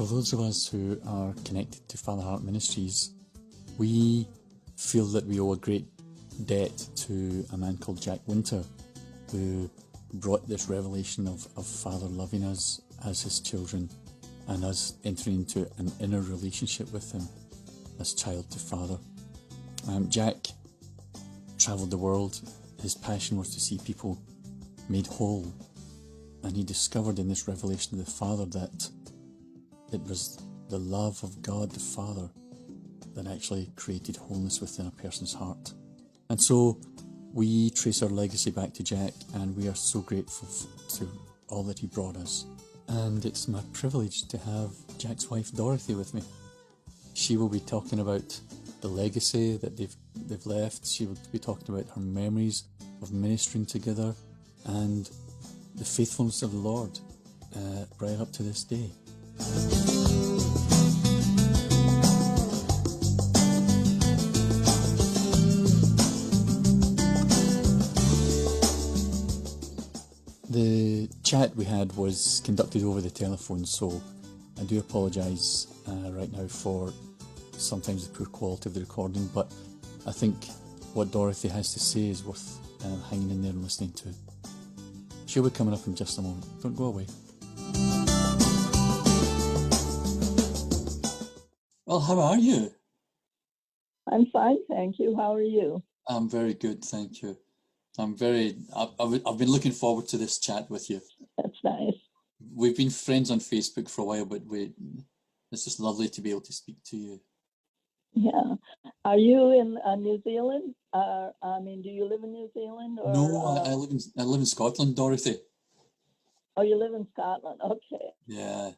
For those of us who are connected to Father Heart Ministries, we feel that we owe a great debt to a man called Jack Winter, who brought this revelation of Father loving us as his children and us entering into an inner relationship with him as child to Father. Jack travelled the world. His passion was to see people made whole, and he discovered in this revelation of the Father that it was the love of God the Father that actually created wholeness within a person's heart. And so we trace our legacy back to Jack, and we are so grateful to all that he brought us. And it's my privilege to have Jack's wife Dorothy with me. She will be talking about the legacy that they've left. She will be talking about her memories of ministering together and the faithfulness of the Lord right up to this day. The chat we had was conducted over the telephone, so I do apologise right now for sometimes the poor quality of the recording, but I think what Dorothy has to say is worth hanging in there and listening to. She'll be coming up in just a moment. Don't go away. Well, how are you? I'm fine, thank you. How are you? I'm very good, thank you. I've been looking forward to this chat with you. That's nice. We've been friends on Facebook for a while, but it's just lovely to be able to speak to you. Yeah. Are you in New Zealand? Do you live in New Zealand? Or, no, I live in Scotland, Dorothy. Oh, you live in Scotland. Okay. Yeah,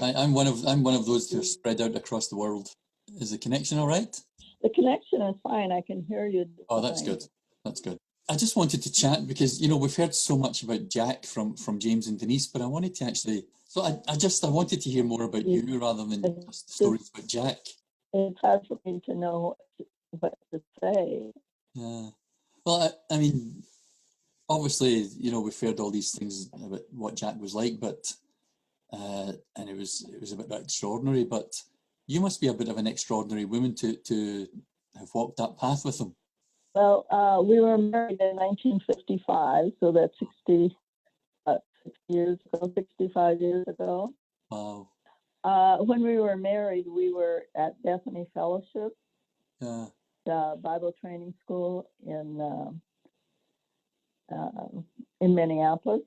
I'm one of those who are spread out across the world. Is the connection all right? The connection is fine. I can hear you. Oh, that's good. That's good. I just wanted to chat because, we've heard so much about Jack from James and Denise, but I wanted to actually, I wanted to hear more about you rather than just stories about Jack. It's hard for me to know what to say. Yeah. Well, I mean, obviously, we've heard all these things about what Jack was like, but, and it was a bit extraordinary, but you must be a bit of an extraordinary woman to have walked that path with him. Well, we were married in 1955, so that's 65 years ago. Wow. When we were married, we were at Bethany Fellowship, the Bible training school in Minneapolis.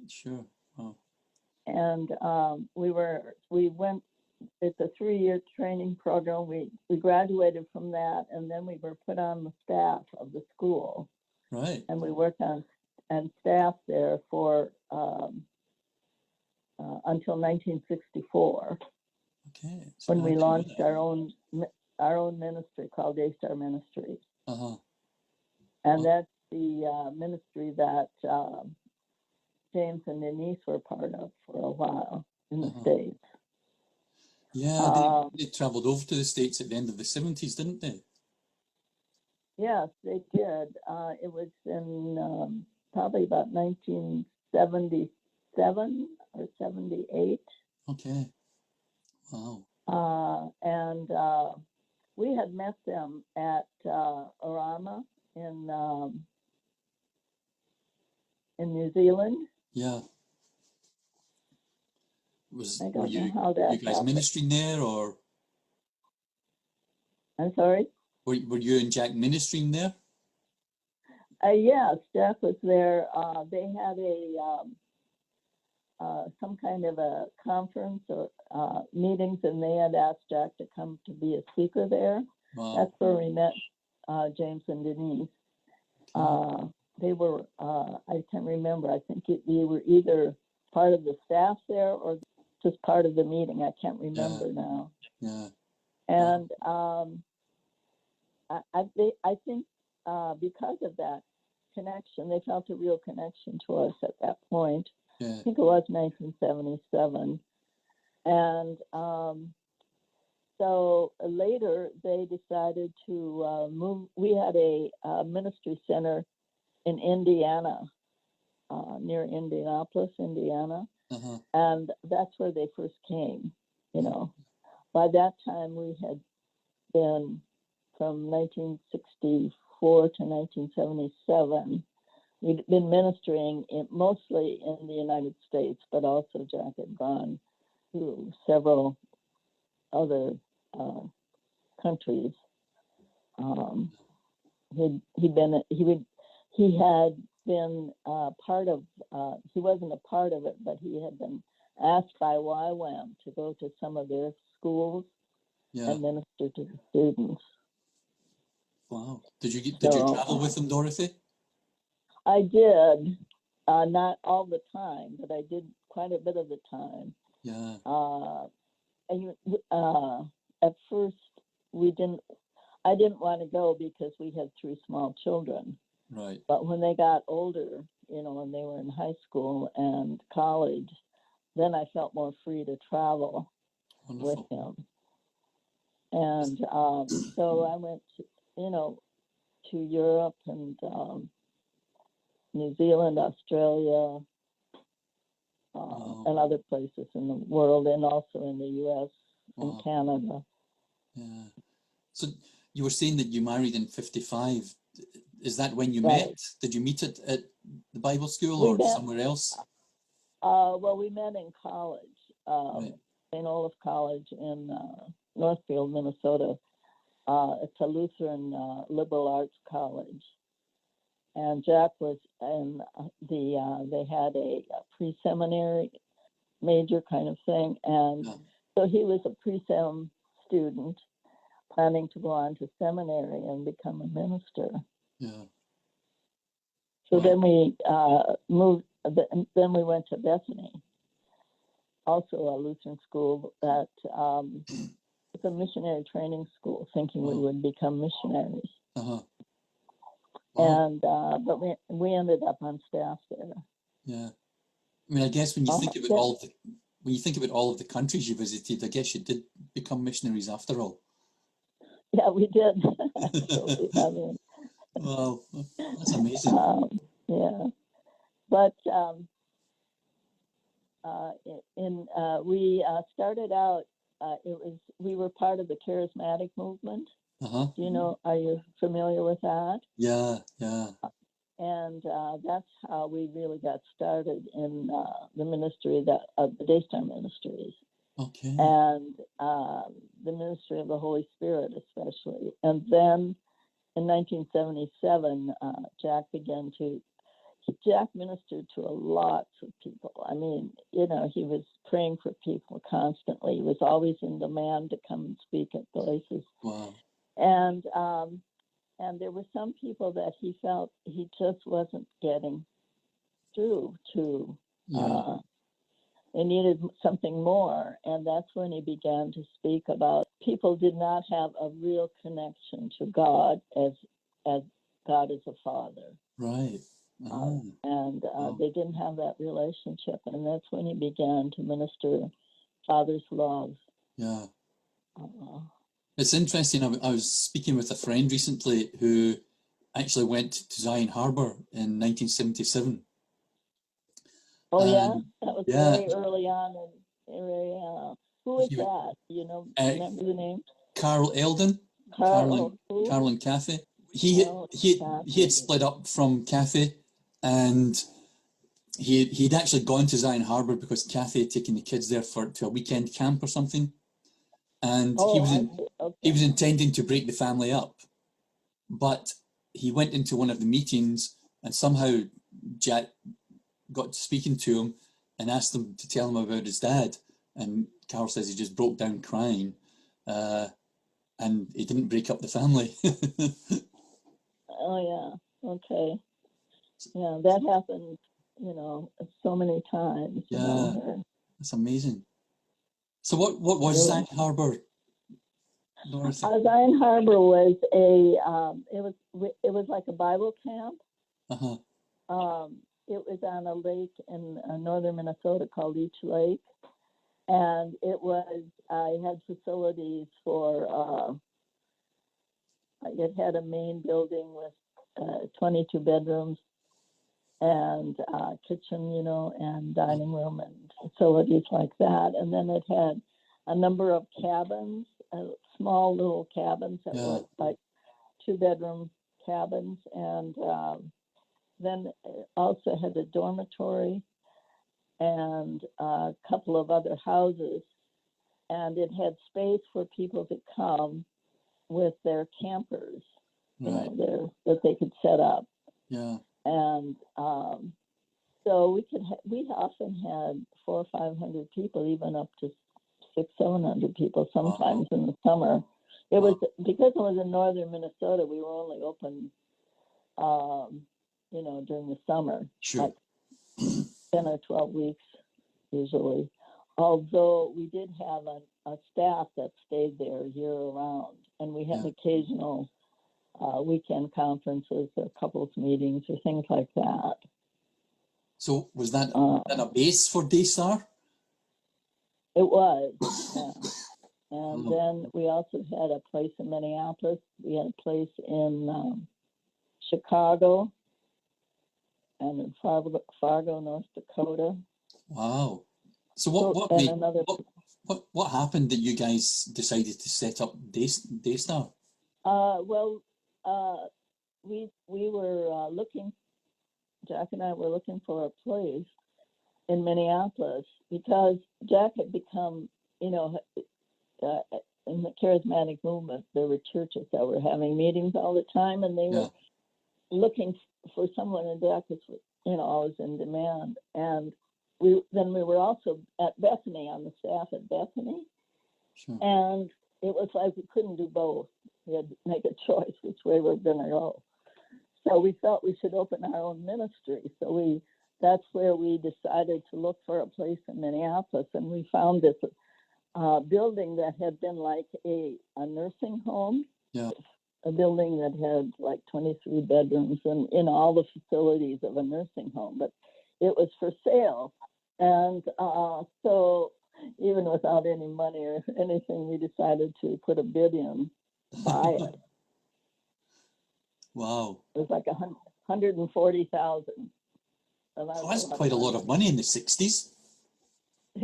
Sure. Wow. And we went. It's a 3-year training program. We graduated from that, and then we were put on the staff of the school. Right. And we worked on staff there for until 1964. Okay. So when we launched our own ministry called Daystar Ministries. Uh-huh. And that's the ministry that James and Denise were part of for a while in the States. Yeah, they travelled over to the States at the end of the 70s, didn't they? Yes, they did. It was in probably about 1977 or 78. Okay. Wow. And we had met them at Orama in New Zealand. Yeah. Were you guys happened. Ministering there, or? I'm sorry? Were you and Jack ministering there? Yes, Jack was there. They had some kind of a conference or meetings, and they had asked Jack to come to be a speaker there. Wow. That's where we met James and Denise. They were, I can't remember, I think they were either part of the staff there or just part of the meeting. I can't remember now. Yeah. And I think because of that connection, they felt a real connection to us at that point. Yeah. I think it was 1977. And so later they decided to move. We had a ministry center in Indiana, near Indianapolis, Indiana. And that's where they first came, you know. By that time, we had been from 1964 to 1977. We'd been ministering mostly in the United States, but also Jack had gone to several other countries. He had been part of. He wasn't a part of it, but he had been asked by YWAM to go to some of their schools and minister to the students. Wow! Did you travel with them, Dorothy? I did, not all the time, but I did quite a bit of the time. Yeah. At first, I didn't want to go because we had 3 small children. Right. But when they got older, you know, when they were in high school and college, then I felt more free to travel with him. And so I went, to Europe and New Zealand, Australia, and other places in the world, and also in the U.S. and Canada. Yeah. So you were saying that you married in 55. Is that when you met? Did you meet at the Bible school or somewhere else? Well, we met in college, St. Olaf College in Northfield, Minnesota. It's a Lutheran liberal arts college. And Jack was in they had a pre-seminary major kind of thing. And so he was a pre-sem student planning to go on to seminary and become a minister. Yeah. So then we moved, then we went to Bethany, also a Lutheran school that it's a missionary training school, thinking we would become missionaries. And but we ended up on staff there. Yeah, I mean, I guess when you think about all of the countries you visited, I guess you did become missionaries after all. Yeah, we did. Actually, I mean, wow, that's amazing. Yeah, but we started out. We were part of the charismatic movement. Do you know? Are you familiar with that? Yeah. And that's how we really got started in the ministry of the Daystar Ministries. Okay. And the ministry of the Holy Spirit, especially. And then in 1977, Jack ministered to lots of people. I mean, he was praying for people constantly. He was always in demand to come and speak at places. Wow. And there were some people that he felt he just wasn't getting through to. They needed something more. And that's when he began to speak about people did not have a real connection to God as God is a father. Right. They didn't have that relationship. And that's when he began to minister Father's love. Yeah. It's interesting. I was speaking with a friend recently who actually went to Zion Harbour in 1977. Oh, that was very early on. Who was that? Remember the name? Carl Eldon. Carl and Kathy. He had split up from Kathy, and he'd actually gone to Zion Harbour because Kathy had taken the kids there to a weekend camp or something, and he was intending to break the family up, but he went into one of the meetings and somehow Jack got to speaking to him and asked him to tell him about his dad, and Carl says he just broke down crying, and he didn't break up the family. Oh yeah, okay, yeah, that happened, so many times. That's amazing. So what was Zion Harbour, Dorothy? Zion Harbour was it was like a Bible camp. It was on a lake in northern Minnesota called Leech Lake, and it had facilities for. It had a main building with 22 bedrooms and kitchen, and dining room and facilities like that. And then it had a number of cabins, small little cabins that were like 2-bedroom cabins. And then it also had a dormitory and a couple of other houses. And it had space for people to come with their campers, that they could set up. Yeah. And so we often had 400 or 500 people, even up to 600-700 people sometimes in the summer. It was because it was in northern Minnesota. We were only open, during the summer, sure, like 10 or 12 weeks usually. Although we did have a staff that stayed there year round, and we had occasional weekend conferences or couples meetings or things like that. So was that a base for Daystar? It was, yeah. And then we also had a place in Minneapolis. We had a place in Chicago and in Fargo, North Dakota. Wow. So what happened that you guys decided to set up Daystar? We were looking. Jack and I were looking for a place in Minneapolis because Jack had become, in the charismatic movement, there were churches that were having meetings all the time, and they were looking for someone, and Jack was, always in demand. And we were also at Bethany, on the staff at Bethany. Sure. And it was like we couldn't do both. We had to make a choice which way we were going to go. So we felt we should open our own ministry. So that's where we decided to look for a place in Minneapolis. And we found this building that had been like a nursing home. Yeah. A building that had like 23 bedrooms and in all the facilities of a nursing home. But it was for sale. And so even without any money or anything, we decided to put a bid in to buy it. Wow. It was like $140,000. So that's quite a lot of money in the 60s.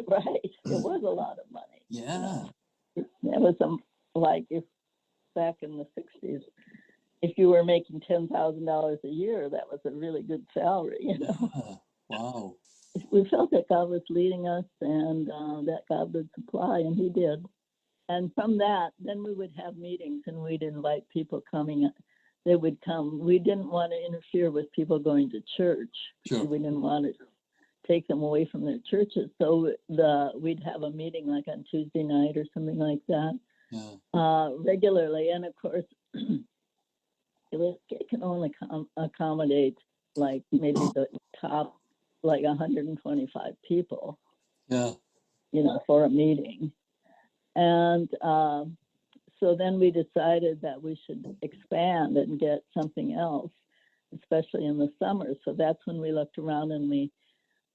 Right. It was a lot of money. Yeah. It was if back in the 60s, if you were making $10,000 a year, that was a really good salary, Yeah. Wow. We felt that God was leading us and that God would supply, and he did. And from that, then we would have meetings and we'd invite people coming. They would come. We didn't want to interfere with people going to church. Sure. We didn't want to take them away from their churches. So we'd have a meeting like on Tuesday night or something like that, regularly. And of course, it can only accommodate like maybe the top, like 125 people. Yeah. For a meeting. And so then we decided that we should expand and get something else, especially in the summer. So that's when we looked around and we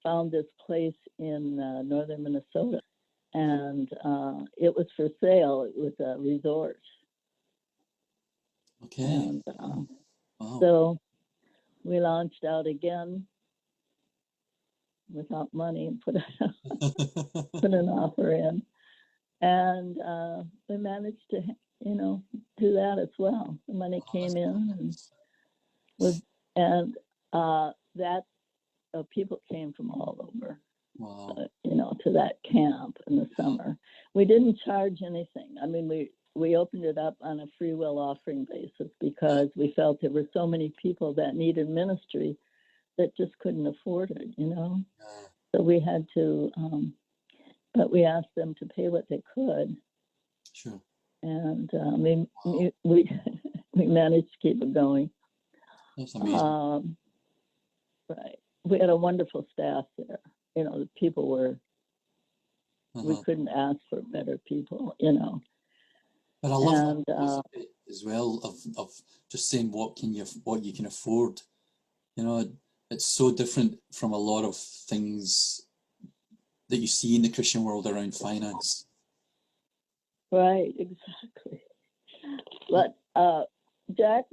found this place in northern Minnesota. And it was for sale. It was a resort. Okay. And wow. So we launched out again without money and put an offer in. And we managed to, do that as well. The money came in, and people came from all over, to that camp in the summer. We didn't charge anything. I mean, we opened it up on a free will offering basis because we felt there were so many people that needed ministry that just couldn't afford it, So we had to. But we asked them to pay what they could. Sure. And we managed to keep it going. That's amazing. Right. We had a wonderful staff there. The people were, we couldn't ask for better people, But I love that as well of just saying what you can afford. It's so different from a lot of things that you see in the Christian world around finance. Right, exactly. But Jack,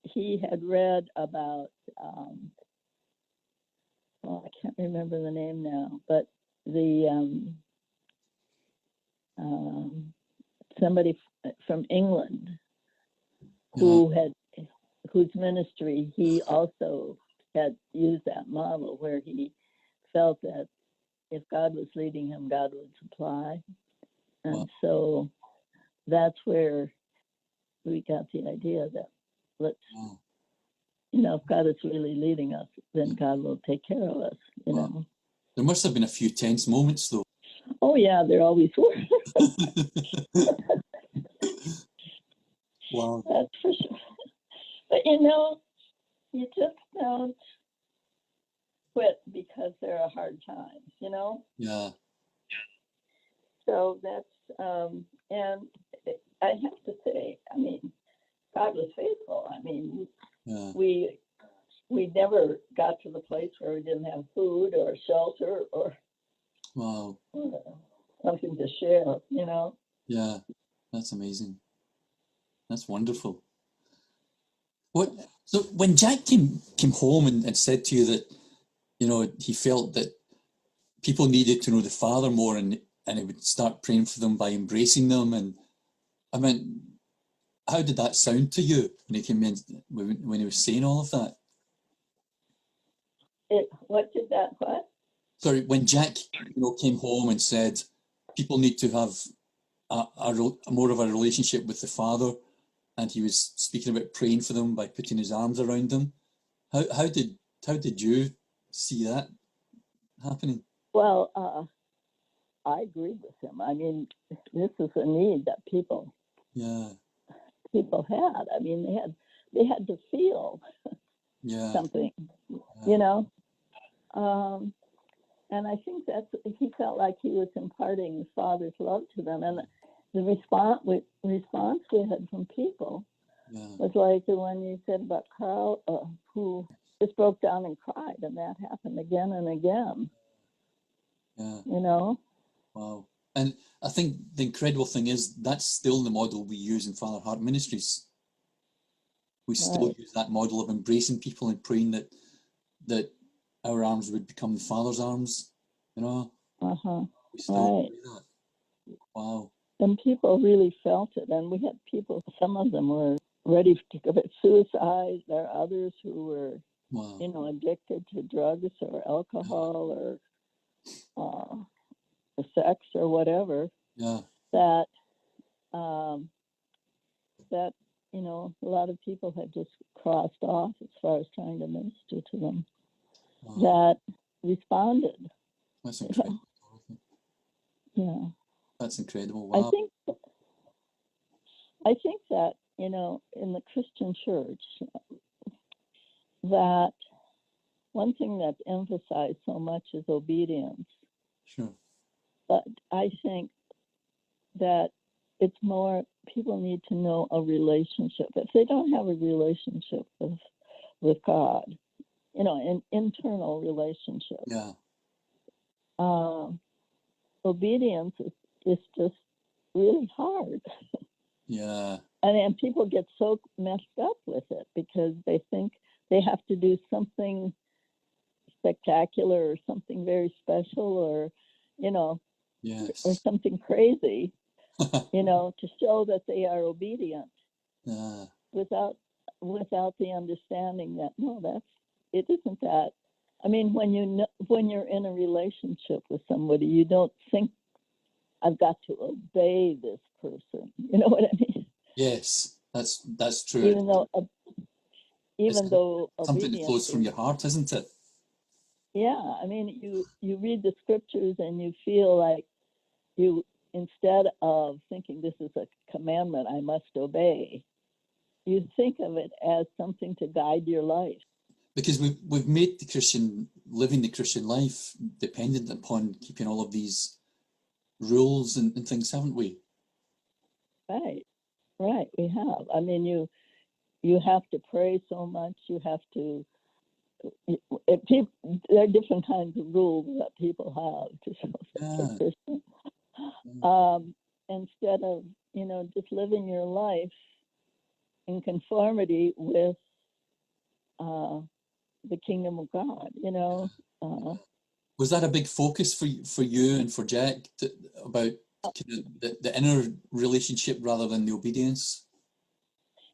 he had read about, I can't remember the name now, but the somebody from England whose ministry he also had used that model, where he felt that if God was leading him, God would supply. And so that's where we got the idea that if God is really leading us, then God will take care of us, know. There must have been a few tense moments, though. Oh, yeah, there always were. Wow. That's for sure. But, you just don't quit because there are hard times, Yeah. So that's, and I have to say, God was faithful. We never got to the place where we didn't have food or shelter or something to share, Yeah, that's amazing. That's wonderful. So when Jack came home and said to you that, he felt that people needed to know the Father more, and he would start praying for them by embracing them, and how did that sound to you when he came in, when he was saying all of that? Sorry, when Jack, came home and said people need to have a more of a relationship with the Father, and he was speaking about praying for them by putting his arms around them. How did you see that happening? Well, I agreed with him. This is a need that people had. They had to feel something, and I think he felt like he was imparting the Father's love to them, and the response we had from people was like the one you said about Carl, who just broke down and cried, and that happened again and again. Wow. And I think the incredible thing is that's still the model we use in Father Heart Ministries. We still use that model of embracing people and praying that our arms would become the Father's arms, We still do that. Wow. And people really felt it. And we had people, some of them were ready to commit suicide. There are others who were, addicted to drugs or alcohol or sex or whatever. Yeah. That a lot of people had just crossed off as far as trying to minister to them. That responded. That's incredible. Yeah. That's incredible. Wow. I think that, in the Christian church, that one thing that's emphasized so much is obedience. Sure. But I think that it's more, people need to know a relationship. If they don't have a relationship with God, an internal relationship. Yeah. Obedience is just really hard. Yeah. And people get so messed up with it because they think they have to do something spectacular or something very special or, or something crazy, to show that they are obedient. Yeah. Without the understanding that, it isn't that. When you're in a relationship with somebody, you don't think, I've got to obey this person. You know what I mean? Yes, that's true. Even though something that flows from your heart, isn't it? Yeah, you read the scriptures and you feel like you, instead of thinking this is a commandment I must obey, you think of it as something to guide your life. Because we've made living the Christian life dependent upon keeping all of these rules and things, haven't we? Right, we have. You have to pray so much. You have to. There are different kinds of rules that people have to show Christian. Instead of just living your life in conformity with the kingdom of God, Was that a big focus for you and for Jack about kind of the inner relationship rather than the obedience?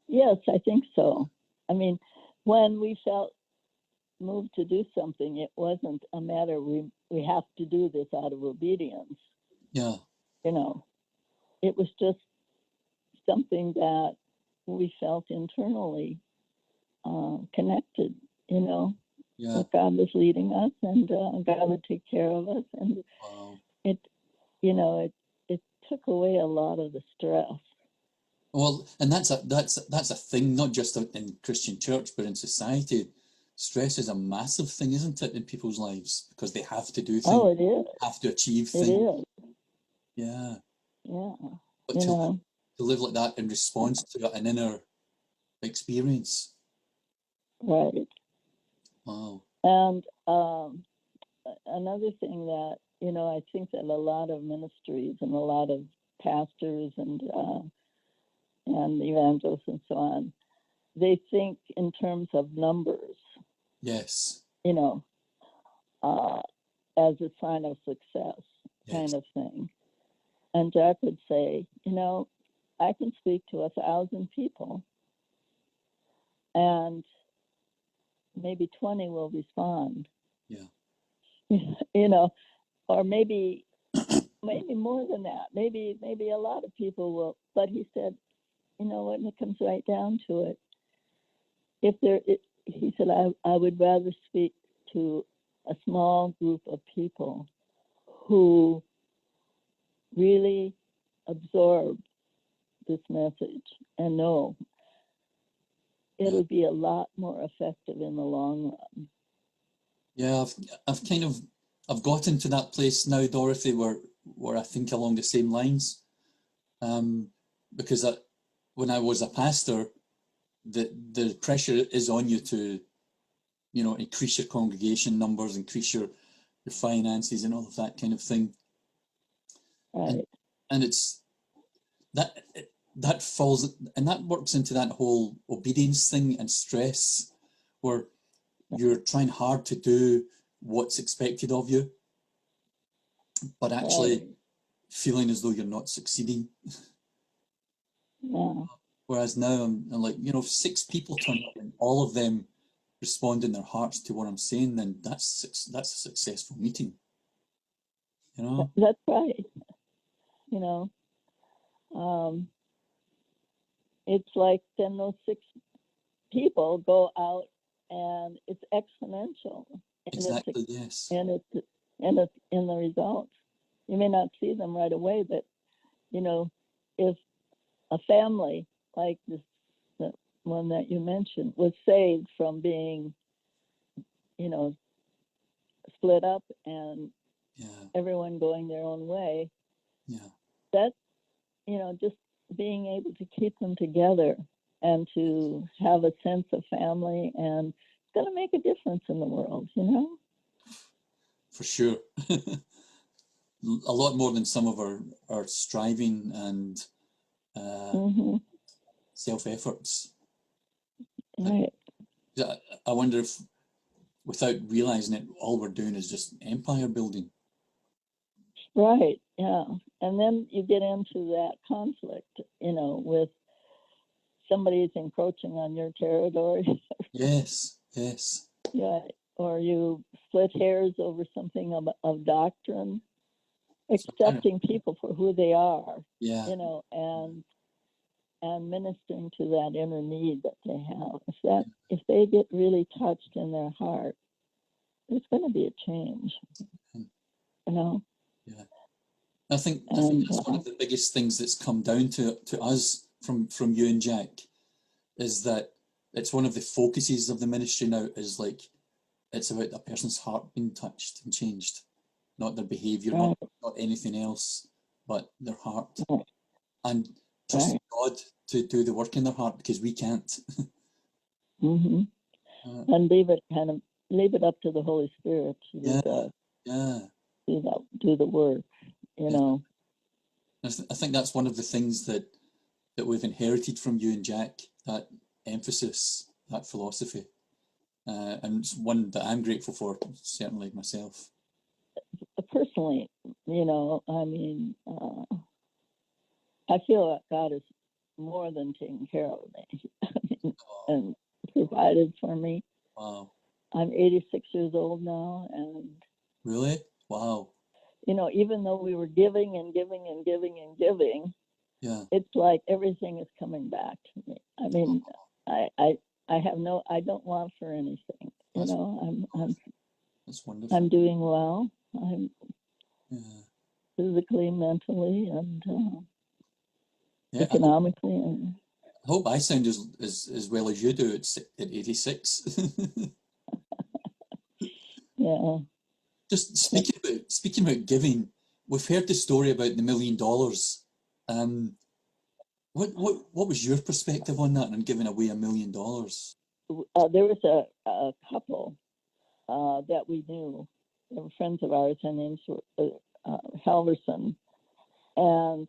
Yes, I think so. I mean, when we felt moved to do something, it wasn't a matter we have to do this out of obedience. Yeah. You know, it was just something that we felt internally connected. You know, Yeah. that God was leading us, and God would take care of us, and Wow. it, you know, it took away a lot of the stress. Well, and that's a thing, not just in Christian church, but in society. Stress is a massive thing, isn't it, in people's lives because they have to do things, Oh, it is. have to achieve It things. is. Yeah. Yeah. But You know. to live like that in response to an inner experience. Right. Wow. And another thing that, you know, I think that a lot of ministries and a lot of pastors and evangelists and so on, they think in terms of numbers, Yes. you know, as a sign of success, Yes. kind of thing. And Jack would say, you know, I can speak to 1,000 people and maybe 20 will respond. Yeah. You know, or maybe more than that. Maybe a lot of people will. But he said, you know, when it comes right down to it, he said, I would rather speak to a small group of people who really absorb this message and know Yeah. it'll be a lot more effective in the long run. Yeah. I've gotten to that place now, Dorothy, where I think along the same lines. Because when I was a pastor, the pressure is on you to, increase your congregation numbers, increase your finances and all of that kind of thing. And Right. and it's that that falls and that works into that whole obedience thing and stress where you're trying hard to do what's expected of you, but Right. actually feeling as though you're not succeeding. Yeah. Whereas now I'm like, if 6 people turn up and all of them respond in their hearts to what I'm saying, then that's a successful meeting. That's right. You know, um, it's like then those 6 people go out and it's exponential, and Exactly. Yes. it's in the results. You may not see them right away, but you know, if a family like the one that you mentioned was saved from being, you know, split up and Yeah. everyone going their own way, Yeah. that's, you know, just being able to keep them together and to have a sense of family, and it's going to make a difference in the world, you know? For sure. A lot more than some of our striving and Mm-hmm. self-efforts. Right. I wonder if, without realizing it, all we're doing is just empire building. Right. Yeah. And then you get into that conflict, you know, with somebody's encroaching on your territory. Yes. Yes. Yeah. Or you split hairs over something of doctrine, So kind of, accepting people for who they are, yeah. you know, and ministering to that inner need that they have. If they get really touched in their heart, there's going to be a change, you know. Yeah. I think And that's one of the biggest things that's come down to us from you and Jack is that it's one of the focuses of the ministry now is like it's about a person's heart being touched and changed, not their behaviour, right, not anything else, but their heart. right, And trusting right. God to do the work in their heart because we can't. Mm-hmm. uh, And leave it up to the Holy Spirit to yeah, yeah, do the work, you yeah. know. I think that's one of the things that we've inherited from you and Jack, that emphasis, that philosophy. And it's one that I'm grateful for, certainly myself. personally, I feel that God is more than taking care of me and provided for me. Wow. I'm 86 years old now, and Really? Wow. even though we were giving and giving and giving and giving, Yeah. it's like everything is coming back to me. I mean, I don't want for anything. That's wonderful. I'm doing well. I'm Yeah. physically, mentally, and economically. I hope I sound as well as you do at 86. Yeah. Just speaking about giving, we've heard the story about the $1 million. What was your perspective on that and giving away $1 million? There was a couple that we knew. They were friends of ours. Their names were Halverson, and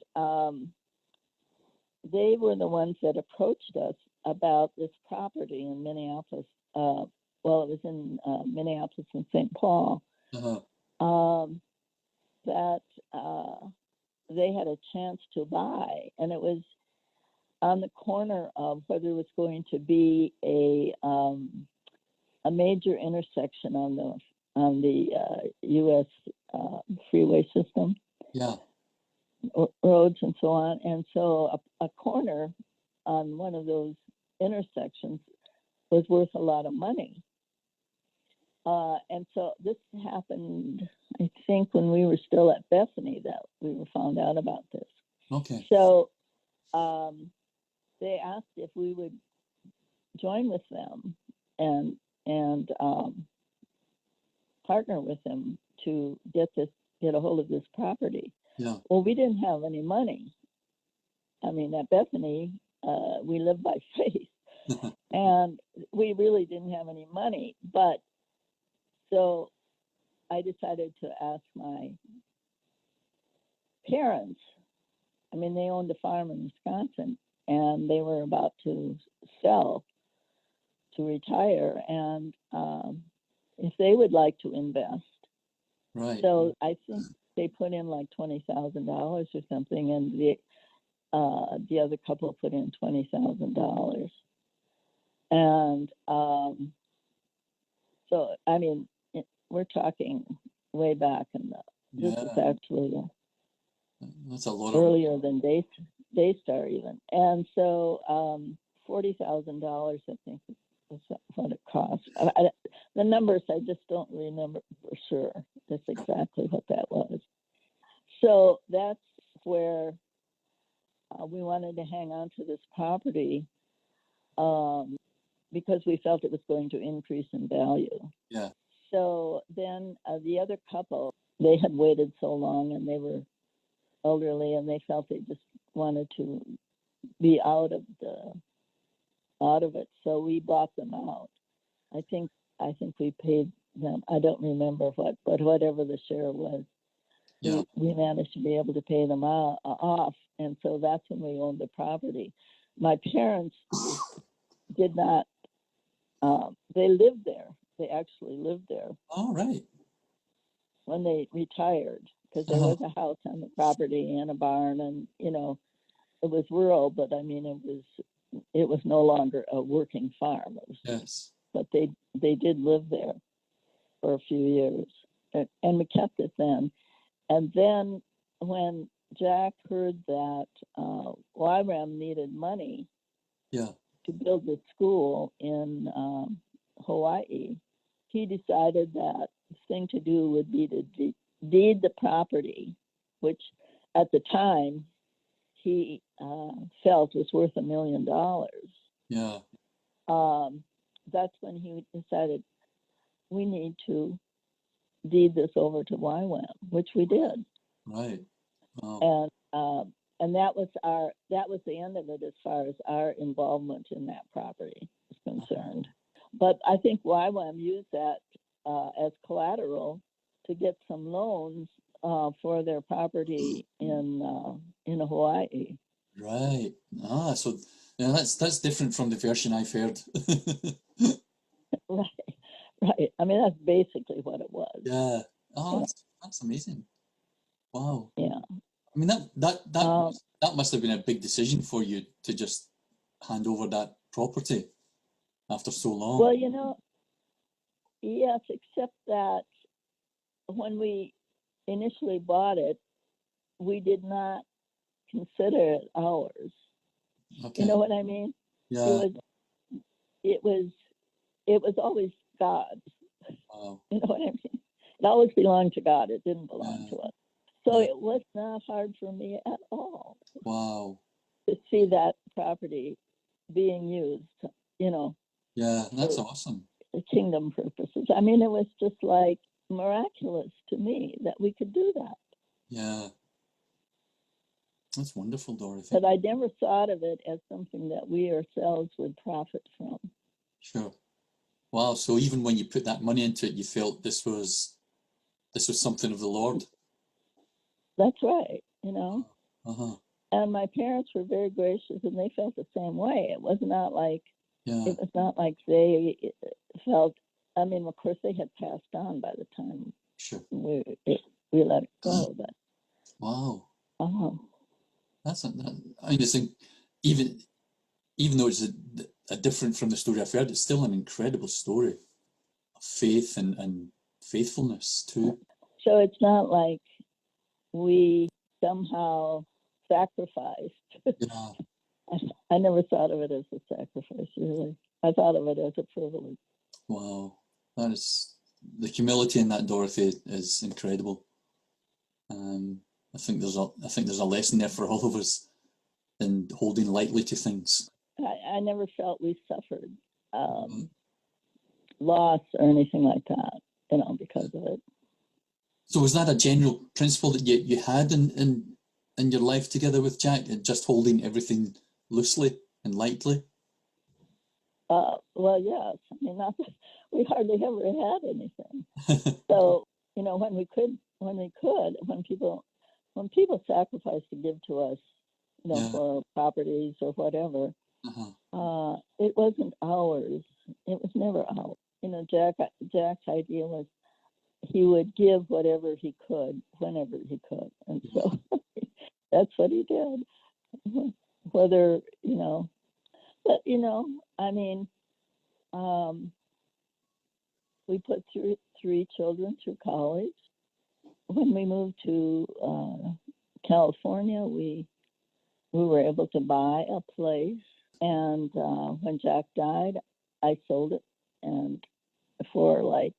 they were the ones that approached us about this property in Minneapolis. It was in Minneapolis and St. Paul. Uh-huh. That they had a chance to buy, and it was on the corner of where there was going to be a major intersection on the U.S. Freeway system. Yeah. Roads and so on, and so a corner on one of those intersections was worth a lot of money. And so this happened, I think, when we were still at Bethany, that we were found out about this. Okay. So they asked if we would join with them and partner with them to get a hold of this property. Yeah. Well, we didn't have any money. I mean, at Bethany, we live by faith, and we really didn't have any money. But so I decided to ask my parents. I mean, they owned a farm in Wisconsin, and they were about to sell to retire, and if they would like to invest. Right. So I think they put in like $20,000 or something, and the other couple put in $20,000. And so, I mean, we're talking way back, and this is actually that's a lot earlier than Daystar even. And so $40,000, I think, is what it cost. The numbers, I just don't remember for sure. That's exactly what that was. So that's where we wanted to hang on to this property because we felt it was going to increase in value. Yeah. So then the other couple, they had waited so long, and they were elderly, and they felt they just wanted to be out of it. So we bought them out. I think we paid them. I don't remember what, but whatever the share was, yeah. we managed to be able to pay them off, and so that's when we owned the property. My parents did not. They lived there. They actually lived there. All right. When they retired, because there was a house on the property and a barn, and it was rural, but I mean it was no longer a working farm. It was yes. But they did live there for a few years, and we kept it then. And then when Jack heard that YWAM needed money to build a school in Hawaii, he decided that the thing to do would be to deed the property, which at the time he felt was worth $1 million. Yeah. That's when he decided we need to deed this over to YWAM, which we did. Right. Wow. And that was the end of it as far as our involvement in that property is concerned. But I think YWAM used that as collateral to get some loans for their property in Hawaii. Right. So that's different from the version I've heard. Right. I mean, that's basically what it was. Yeah. Oh, that's amazing. Wow. Yeah. I mean, Um, that must have been a big decision for you to just hand over that property after so long. well, yes, except that when we initially bought it, we did not consider it ours. Okay. You know what I mean? Yeah. It was it was always God's. Wow. You know what I mean? It always belonged to God. It didn't belong to us. So Yeah. it was not hard for me at all Wow. to see that property being used, Yeah, that's for awesome. kingdom purposes. I mean, it was just like miraculous to me that we could do that. Yeah. That's wonderful, Dorothy. But I never thought of it as something that we ourselves would profit from. Sure. Wow. So even when you put that money into it, you felt this was something of the Lord. That's right, Uh-huh. And my parents were very gracious, and they felt the same way. It was not like they felt. I mean, of course, they had passed on by the time Sure. we let it go. But wow, um, I mean, it's even though it's a different from the story I've heard, it's still an incredible story of faith and faithfulness too. So it's not like we somehow sacrificed. Yeah. I never thought of it as a sacrifice, really. I thought of it as a privilege. Wow, that is the humility in that, Dorothy, is incredible. I think there's a lesson there for all of us in holding lightly to things. I never felt we suffered loss or anything like that, because of it. So was that a general principle that you had in your life together with Jack, and just holding everything loosely and lightly? Well, yes. I mean, not that we hardly ever had anything. So, when people sacrifice to give to us, for properties or whatever, it wasn't ours. It was never ours. Jack's idea was he would give whatever he could, whenever he could, and so that's what he did. Whether but I mean, we put three children through college. When we moved to California, we were able to buy a place, and when Jack died, I sold it, and for like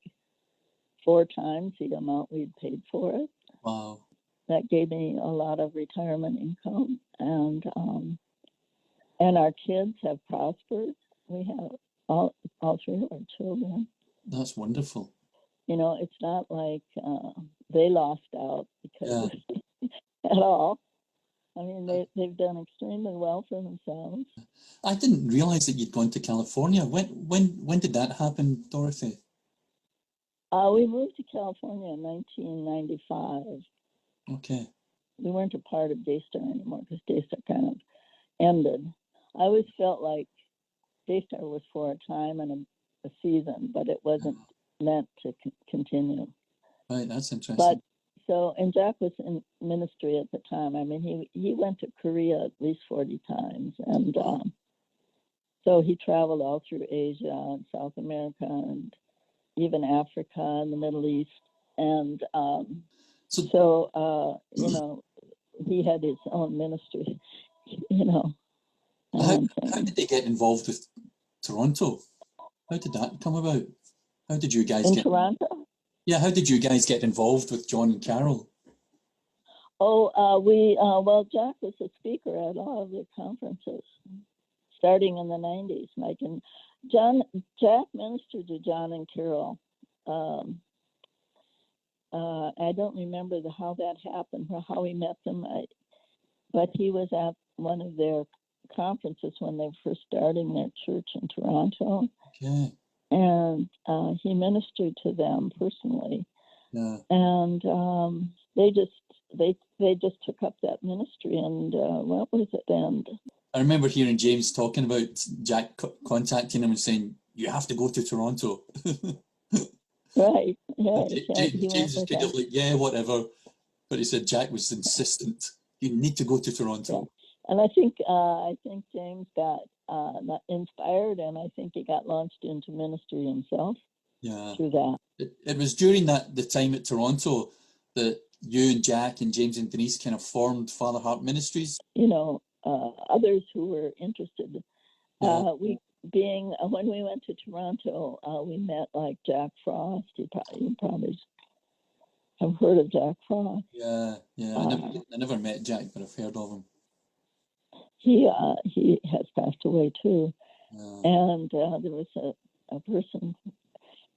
4 times the amount we'd paid for it. Wow. That gave me a lot of retirement income, and our kids have prospered. We have all 3 of our children. That's wonderful. It's not like they lost out because at all. I mean, they've done extremely well for themselves. I didn't realize that you'd gone to California. When did that happen, Dorothy? We moved to California in 1995. Okay. We weren't a part of Daystar anymore because Daystar kind of ended. I always felt like Daystar was for a time and a season, but it wasn't meant to continue. Right, that's interesting. But and Jack was in ministry at the time. I mean, he went to Korea at least 40 times, and so he traveled all through Asia and South America and even Africa and the Middle East, and he had his own ministry, How did they get involved with Toronto? How did that come about? How did you guys in Toronto? Yeah, how did you guys get involved with John and Carol? Oh, well, Jack was a speaker at all of the conferences, starting in the 90s. Mike and Jack ministered to John and Carol. I don't remember how that happened or how we met them, but he was at one of their conferences when they were first starting their church in Toronto. Okay. And he ministered to them personally. Yeah. And they just took up that ministry, and what was it? And I remember hearing James talking about Jack contacting him and saying, "You have to go to Toronto." Right. Yeah. He went James is with kind that. of like, yeah, whatever. But he said Jack was insistent. You need to go to Toronto. Yeah. And I think James got not inspired, and I think he got launched into ministry himself through that. It was during the time at Toronto that you and Jack and James and Denise kind of formed Father Heart Ministries. Others who were interested. Yeah. When we went to Toronto, we met like Jack Frost. You probably have heard of Jack Frost. Yeah. I never met Jack, but I've heard of him. He has passed away too. Yeah. And there was a person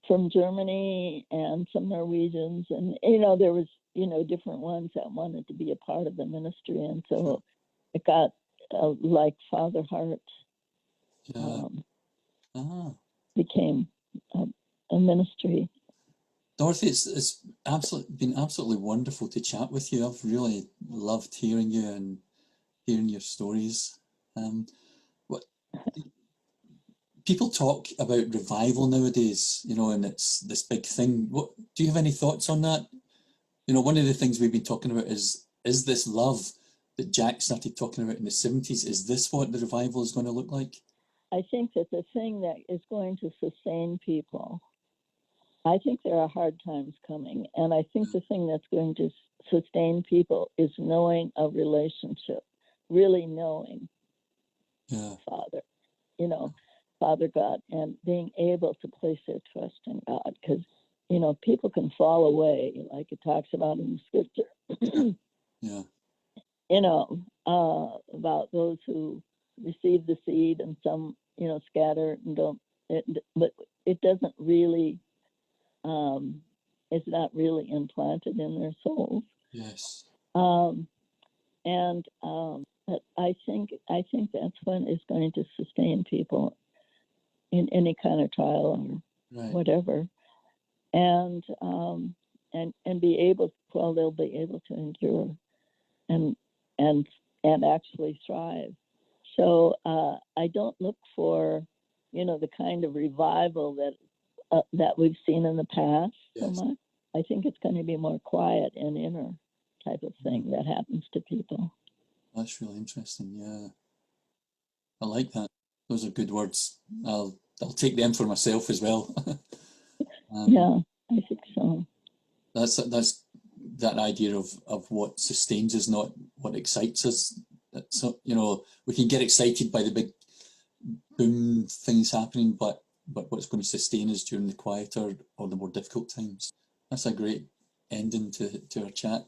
from Germany and some Norwegians, and there was different ones that wanted to be a part of the ministry, and so it got like Father Heart became a ministry. Dorothy, it's been absolutely wonderful to chat with you. I've really loved hearing you and hearing your stories. People talk about revival nowadays, and it's this big thing. Do you have any thoughts on that? One of the things we've been talking about is this love that Jack started talking about in the 70s. Is this what the revival is going to look like? I think that the thing that is going to sustain people, I think there are hard times coming. And I think the thing that's going to sustain people is knowing a relationship, really knowing Father, Father God, and being able to place their trust in God. Because, people can fall away, like it talks about in the scripture. About those who receive the seed and some, scatter and don't. But it doesn't really, it's not really implanted in their souls. Yes. But I think that's when it's going to sustain people in any kind of trial or whatever, and be able, they'll be able to endure and actually thrive. So I don't look for, the kind of revival that we've seen in the past so much. I think it's going to be more quiet and inner type of thing that happens to people. That's really interesting. Yeah, I like that. Those are good words. I'll take them for myself as well. Yeah, I think so. That's that idea of what sustains us, not what excites us. So we can get excited by the big boom things happening, but what's going to sustain us during the quieter or the more difficult times. That's a great ending to our chat.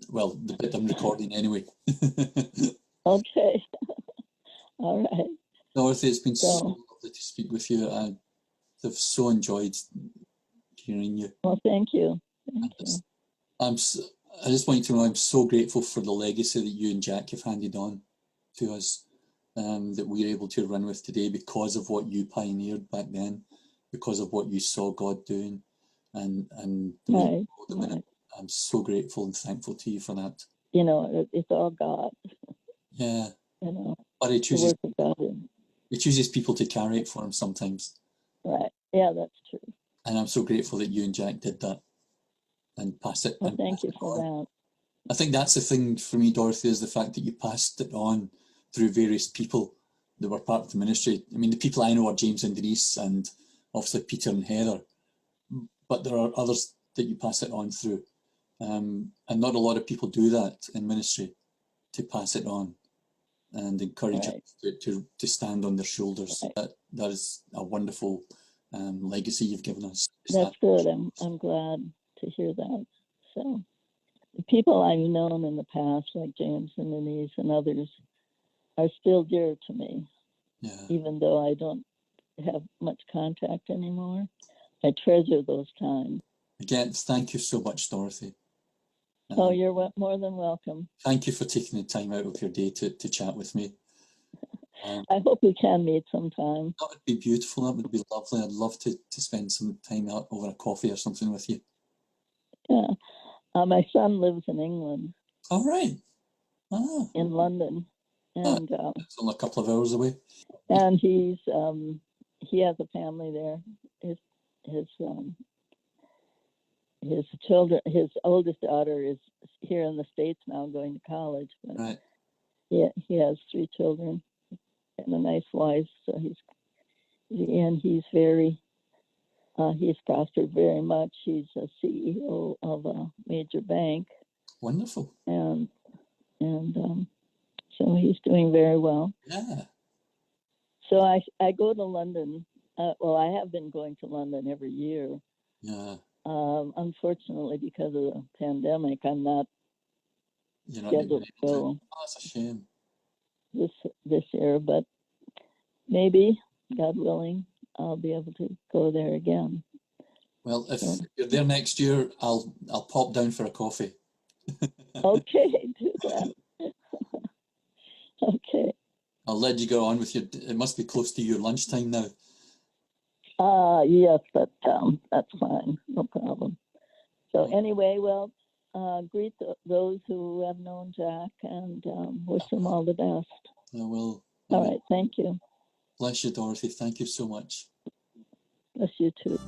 Well, the bit I'm recording anyway. Okay. All right. Dorothy, it's been so lovely to speak with you. I've so enjoyed hearing you. Well, thank you. Thank you. I just want you to know I'm so grateful for the legacy that you and Jack have handed on to us, that we're able to run with today because of what you pioneered back then, because of what you saw God doing, and right. I'm so grateful and thankful to you for that. It's all God. Yeah. But He chooses people to carry it for Him sometimes. Right. Yeah, that's true. And I'm so grateful that you and Jack did that and pass it. Well, thank you for that. I think that's the thing for me, Dorothy, is the fact that you passed it on through various people that were part of the ministry. I mean, the people I know are James and Denise and obviously Peter and Heather, but there are others that you pass it on through. And not a lot of people do that in ministry, to pass it on and encourage them to stand on their shoulders. That is a wonderful legacy you've given us. That's good. I'm glad to hear that. So the people I've known in the past, like James and Denise and others, are still dear to me. Yeah. Even though I don't have much contact anymore, I treasure those times. Again, thank you so much, Dorothy. You're more than welcome. Thank you for taking the time out of your day to chat with me. I hope we can meet sometime. That would be beautiful. That would be lovely. I'd love to spend some time out over a coffee or something with you. Yeah. My son lives in England. Oh, right. In London. And it's only a couple of hours away. And he has a family there. His his children, his oldest daughter is here in the States now going to college. But Right. he has 3 children and a nice wife. So he's very, he's prospered very much. He's a CEO of a major bank. Wonderful. And so he's doing very well. Yeah. So I go to London. Well, I have been going to London every year. Yeah. Unfortunately, because of the pandemic, I'm not You're not scheduled to go Oh, that's a shame. this year, but maybe, God willing, I'll be able to go there again. Well, if you're there next year, I'll pop down for a coffee. Okay, do that. Okay. I'll let you go on with your. It must be close to your lunchtime now. Yes, but that's fine, no problem. So anyway, well, greet those who have known Jack and wish them all the best. I will. All right, thank you. Bless you, Dorothy. Thank you so much. Bless you too.